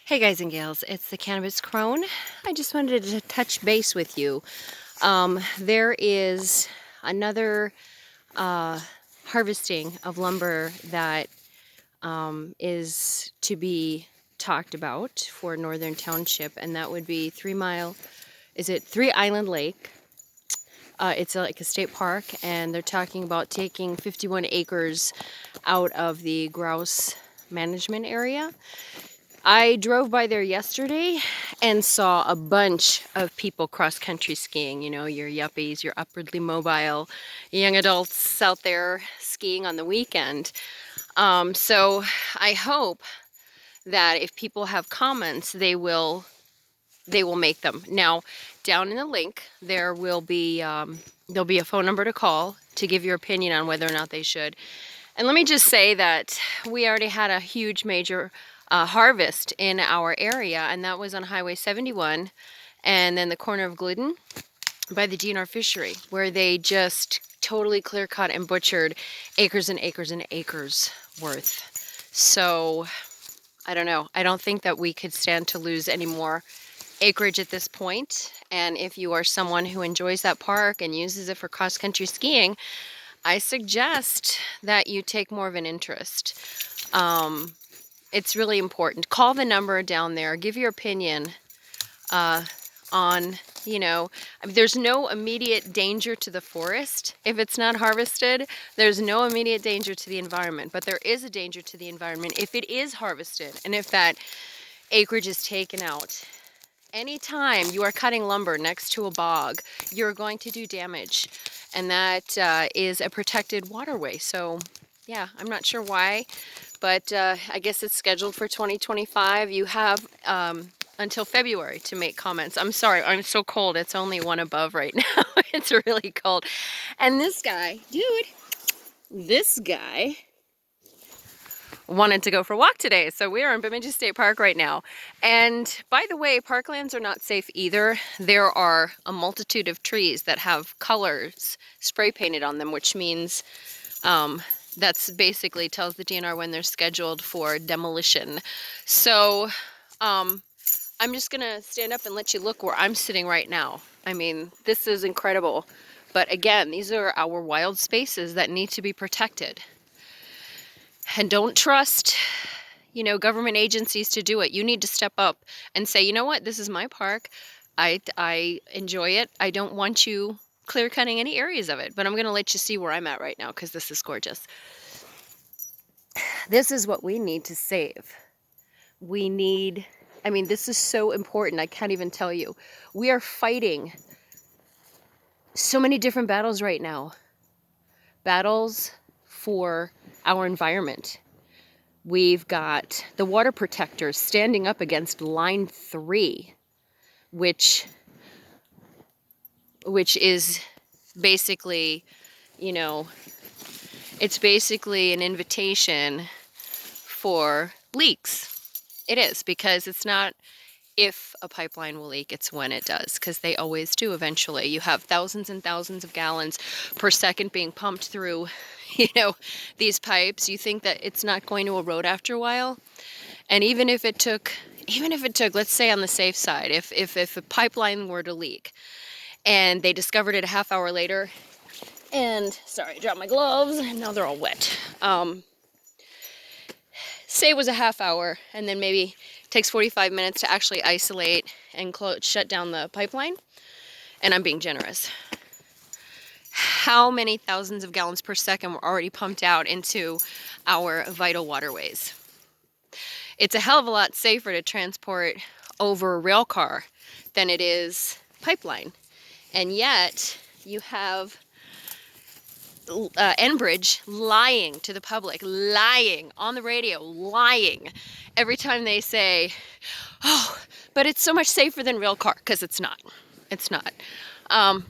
Hey guys and gals, it's the Cannabis Crone. I just wanted to touch base with you. There is another harvesting of lumber that is to be talked about for Northern Township, and that would be 3 Island Lake. It's like a state park, and they're talking about taking 51 acres out of the Grouse management area. I drove by there yesterday and saw a bunch of people cross-country skiing. You know, your yuppies, your upwardly mobile young adults out there skiing on the weekend. So I hope that if people have comments, they will make them. Now, down in the link, there'll be a phone number to call to give your opinion on whether or not they should. And let me just say that we already had a huge major harvest in our area, and that was on Highway 71 and then the corner of Glidden by the DNR fishery, where they just totally clear cut and butchered acres and acres and acres worth. So I don't know. I don't think that we could stand to lose any more acreage at this point. And if you are someone who enjoys that park and uses it for cross-country skiing, I suggest that you take more of an interest. It's really important. Call the number down there. Give your opinion on, there's no immediate danger to the forest. If it's not harvested, there's no immediate danger to the environment. But there is a danger to the environment if it is harvested and if that acreage is taken out. Anytime you are cutting lumber next to a bog, you're going to do damage. And that is a protected waterway. So, yeah, I'm not sure why, but I guess it's scheduled for 2025. You have until February to make comments. I'm sorry, I'm so cold. It's only 1 above right now. It's really cold. And this guy wanted to go for a walk today. So we are in Bemidji State Park right now. And by the way, parklands are not safe either. There are a multitude of trees that have colors spray painted on them, which means that's basically tells the DNR when they're scheduled for demolition. So I'm just gonna stand up and let you look where I'm sitting right now. I mean, this is incredible. But again, these are our wild spaces that need to be protected. And don't trust, government agencies to do it. You need to step up and say, you know what, this is my park. I enjoy it. I don't want you clear cutting any areas of it, but I'm going to let you see where I'm at right now because this is gorgeous. This is what we need to save. This is so important. I can't even tell you. We are fighting so many different battles right now. Battles for our environment. We've got the water protectors standing up against line 3, which is basically, it's basically an invitation for leaks. It is, because it's not if a pipeline will leak, it's when it does, because they always do eventually. You have thousands and thousands of gallons per second being pumped through, these pipes. You think that it's not going to erode after a while? And even if it took, let's say on the safe side, if a pipeline were to leak and they discovered it a half hour later, and sorry, I dropped my gloves, and now they're all wet. Say it was a half hour, and then maybe it takes 45 minutes to actually isolate and shut down the pipeline, and I'm being generous. How many thousands of gallons per second were already pumped out into our vital waterways? It's a hell of a lot safer to transport over rail car than it is pipeline. And yet you have Enbridge lying to the public, lying on the radio, lying every time they say, oh, but it's so much safer than rail car, because it's not. It's not.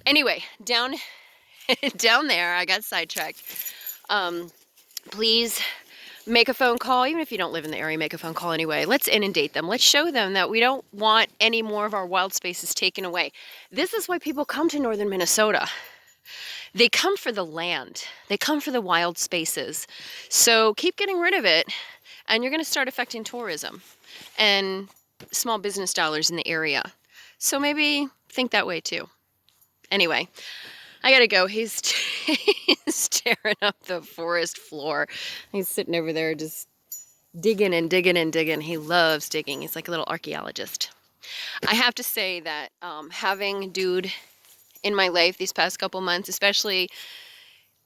Anyway, down there, I got sidetracked. Please make a phone call. Even if you don't live in the area, make a phone call anyway. Let's inundate them. Let's show them that we don't want any more of our wild spaces taken away. This is why people come to northern Minnesota. They come for the land. They come for the wild spaces. So keep getting rid of it, and you're going to start affecting tourism. And small business dollars in the area. So maybe think that way too. Anyway, I gotta go. He's tearing up the forest floor. He's sitting over there just digging and digging and digging. He loves digging. He's like a little archaeologist. I have to say that having Dude in my life these past couple months, especially,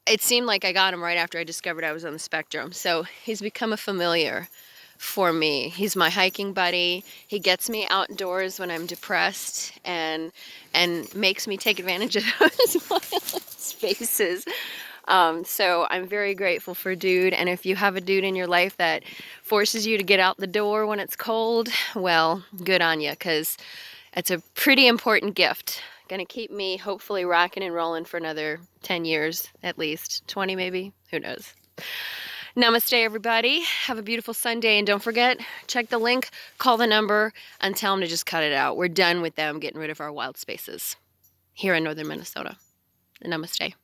it seemed like I got him right after I discovered I was on the spectrum. So he's become a familiar for me. He's my hiking buddy. He gets me outdoors when I'm depressed and makes me take advantage of those wild spaces. So I'm very grateful for Dude. And if you have a dude in your life that forces you to get out the door when it's cold, well, good on you, because it's a pretty important gift. Gonna keep me hopefully rocking and rolling for another 10 years at least, 20 maybe, who knows. Namaste, everybody. Have a beautiful Sunday, and don't forget, check the link, call the number, and tell them to just cut it out. We're done with them getting rid of our wild spaces here in northern Minnesota. Namaste.